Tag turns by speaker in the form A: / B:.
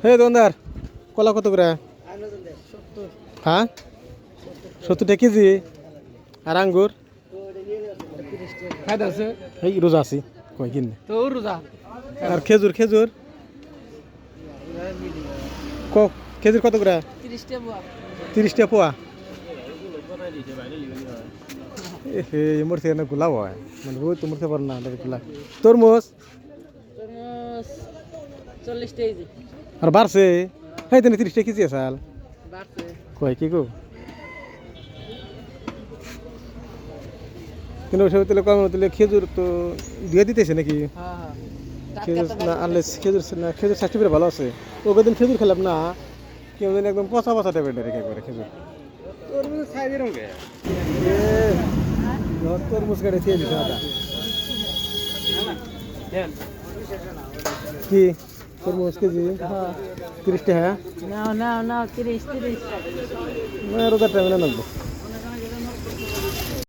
A: হে দোকানদার কলা কত করে? হ্যাঁ 70 টাকা কেজি। আর আঙ্গুর এই রোজা আছি কয় কিনে। আর খেজুর খেজুর খেজুর কত করে? 30 টাকা পোয়া। মোর থেকে না গোলাপ হয় মানে ওই তো মরতে পারো না গোলা। তরমুজ
B: 40 টাকা।
A: আর বাড়ছে হ্যাঁ 30 টাকা কেজি আসাল কয় কি গো। কিন্তু ওসব তেলে কম তেলে খেজুর তো দিয়ে দিতেছে নাকি? খেজুর না আনলে খেজুর না খেজুর স্বাস্থ্য করে ভালো আছে। ও কদিন খেজুর খেলাম না কেউ দিন একদম পচা পচা টাইপের রেখে একবারে খেজুর। তরমুজ কাটে খেয়ে দিছে দাদা কি তরমুজ কেজি 30 টাকা।
B: না 30
A: রোজার টাইমে না লাগবো।